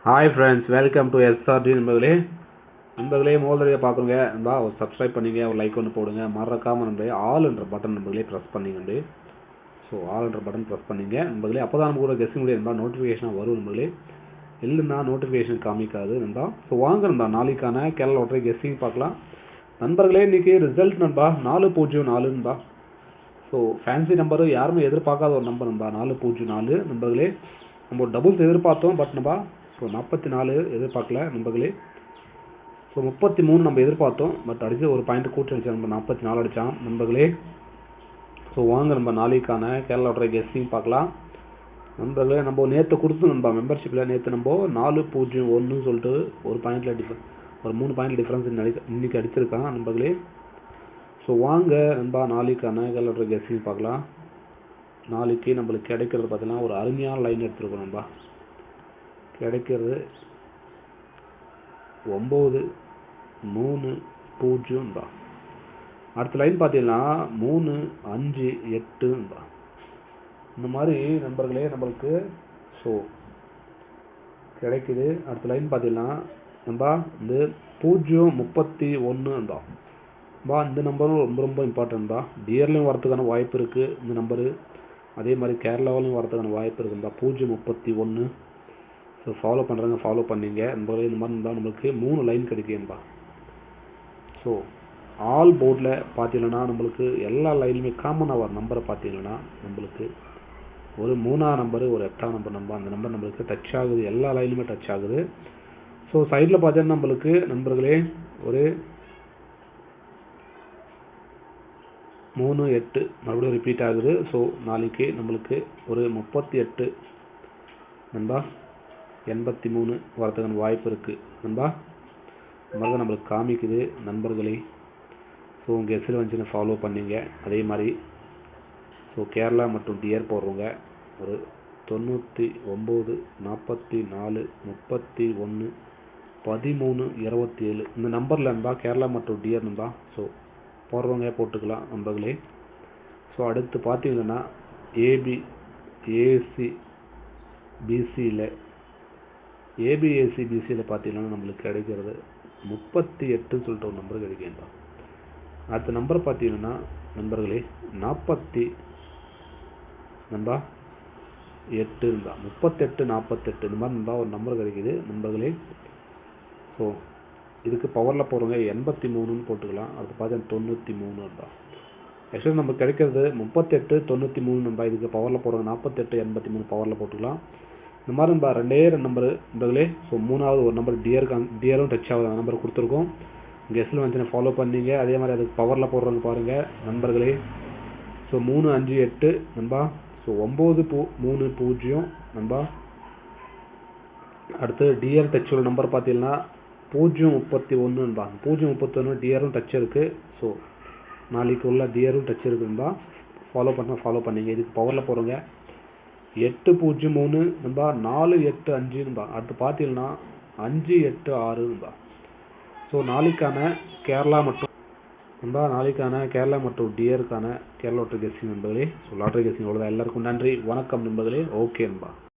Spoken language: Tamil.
Hi friends, welcome to SRT நண்பர்களே முதல்ல பார்க்குறோங்க நண்பா. ஒரு சப்ஸ்கிரைப் பண்ணிங்க, ஒரு லைக் ஒன்று போடுங்க. மறக்காமல் நண்பர்களே ஆல் என்ற பட்டன் நண்பர்களே ப்ரெஸ் பண்ணிங்க. ஸோ ஆல் என்ற பட்டன் ப்ரெஸ் பண்ணிங்க நண்பர்களே. அப்போ தான் நமக்கு கூட கெஸ்டிங் முடியாது நண்பா, நோட்டிஃபிகேஷனாக வரும் நண்பர்களே. இல்லைன்னா நோட்டிஃபிகேஷன் காமிக்காது நண்பா. ஸோ வாங்க நண்பா, நாளைக்கான கேரளா லாட்டரி கெஸ்டிங் பார்க்கலாம் நண்பர்களே. இன்றைக்கி ரிசல்ட் நண்பா 404 நண்பா. ஸோ ஃபேன்சி நம்பரு யாருமே எதிர்பார்க்காத ஒரு நம்பர் நண்பா, 404 நண்பர்களே. நம்ம டபுள்ஸ் எதிர்பார்த்தோம், பட் நண்பா ஸோ 44 எதிர்பார்க்கல நண்பர்களே. ஸோ 33 நம்ம எதிர்பார்த்தோம், பட் அடித்து ஒரு பாயிண்ட் கூட்டி அடித்தான் நம்ம 44 அடித்தான் நண்பர்களே. ஸோ வாங்க நம்ம நாளைக்கான கேரளா லாட்டரி கெஸ்டிங் பார்க்கலாம் நண்பர்களே. நம்ம நேற்று கொடுத்து நண்பா மெம்பர்ஷிப்பில் நேற்று நம்ம 401 சொல்லிட்டு ஒரு பாயிண்டில் ஒரு 3 பாயிண்ட் டிஃப்ரென்ஸ் இன்றைக்கி அடிச்சிருக்கான் நண்பர்களே. ஸோ வாங்க நண்பா நாளைக்கான கேரளா லாட்டரி கெஸ்டிங் பார்க்கலாம். நாளைக்கு நம்மளுக்கு கிடைக்கிறது பார்த்தீங்கன்னா ஒரு அருமையான லைன் எடுத்துருக்கோம் நண்பா. கிடைக்கிறது 9 3 0 தான். அடுத்த லைன் பார்த்தீங்கன்னா 3 5 8 தான். இந்த மாதிரி நண்பர்களே நம்மளுக்கு ஸோ கிடைக்குது. அடுத்த லைன் பார்த்தீங்கன்னா நண்பா இந்த 031 தான் பா. இந்த நம்பரும் ரொம்ப ரொம்ப இம்பார்ட்டன்ட் தான். டியர்லையும் வரதுக்கான வாய்ப்பு இருக்குது இந்த நம்பரு. அதே மாதிரி கேரளாவிலையும் வரதுக்கான வாய்ப்பு இருக்குதுப்பா 031. ஸோ ஃபாலோ பண்ணுறாங்க, ஃபாலோ பண்ணிங்க நண்பர்களே. இந்த மாதிரி இருந்தால் நம்மளுக்கு 3 லைன் கிடைக்கும்பா. ஸோ ஆல் போர்டில் பார்த்தீங்கன்னா நம்மளுக்கு எல்லா லைனுமே காமனாக வர நம்பரை பார்த்தீங்கன்னா நம்மளுக்கு ஒரு 3ஆம் நம்பரு, ஒரு 8ஆம் நம்பர் நம்ப அந்த நம்பர் நம்மளுக்கு டச் ஆகுது. எல்லா லைனுமே டச் ஆகுது. ஸோ சைடில் பார்த்தீங்கன்னா நம்மளுக்கு நண்பர்களே ஒரு 3 8 மறுபடியும் ரிப்பீட் ஆகுது. ஸோ நாளைக்கு நம்மளுக்கு ஒரு 38 நண்பா 83 வரதுக்கான வாய்ப்பு இருக்குது நண்பா. இந்த மாதிரி தான் நம்மளுக்கு காமிக்குது நண்பர்களே. ஸோ உங்கள் எஸ்எல் வந்துச்சுன்னு ஃபாலோ பண்ணிங்க. அதே மாதிரி ஸோ கேரளா மற்றும் டிஆர் போடுறவங்க ஒரு 99 44 31 13 27 இந்த நம்பரில் நண்பா கேரளா மற்றும் டிஆர் நண்பா. ஸோ போடுறவங்க போட்டுக்கலாம் நண்பர்களே. ஸோ அடுத்து பார்த்தீங்கன்னா ஏபி ஏசி பிசியில் ஏபிஏசிபிசியில் பார்த்தீங்கன்னா நம்மளுக்கு கிடைக்கிறது 38 சொல்லிட்டு ஒரு நம்பர் கிடைக்கின்றா. அடுத்த நம்பர் பார்த்தீங்கன்னா நண்பர்களே 40 நண்பா 8 இருந்தா 38 48 இந்த மாதிரி நண்பா ஒரு நம்பர் கிடைக்குது நண்பர்களே. ஸோ இதுக்கு பவரில் போகிறவங்க 83ன்னு போட்டுக்கலாம். அடுத்து பார்த்தீங்கன்னா 93 நண்பா. ஆக்சுவலி நமக்கு கிடைக்கிறது 38 93 நண்பா. இதுக்கு பவரில் போகிறவங்க 48 83 பவரில் போட்டுக்கலாம். இந்த மாதிரி நண்பா 2 நம்பரு நண்பர்களே. ஸோ 3ஆவது ஒரு நம்பர் டியரும் டச் ஆகுது அந்த நம்பர் கொடுத்துருக்கோம். உங்கள் எஸ்எல் வந்து ஃபாலோ பண்ணிங்க. அதே மாதிரி அதுக்கு பவரில் போடுறவங்க பாருங்கள் நண்பர்களே. ஸோ 3 5 8 நண்பா. ஸோ 9 3 0 நண்பா. அடுத்து டிஆர் டச் உள்ள நம்பர் பார்த்தீங்கன்னா 031 நண்பா. 031 டிஆரும் டச் இருக்குது. ஸோ நாளைக்கு உள்ள டிஆரும் டச் இருக்குது நண்பா. ஃபாலோ பண்ணிங்க. இதுக்கு பவரில் போடுறவங்க 803 நண்பா 485 நண்பா. அடுத்து பார்த்தீங்கன்னா 586 நண்பா. ஸோ நாளைக்கான கேரளா மற்றும் டிஆருக்கான கேரளா லாட்டரி கெஸ்டிங் நண்பர்களே. ஸோ லாட்டரி கெஸ்டிங் அவ்வளோதான். எல்லாருக்கும் நன்றி, வணக்கம் நண்பர்களே. ஓகே நண்பா.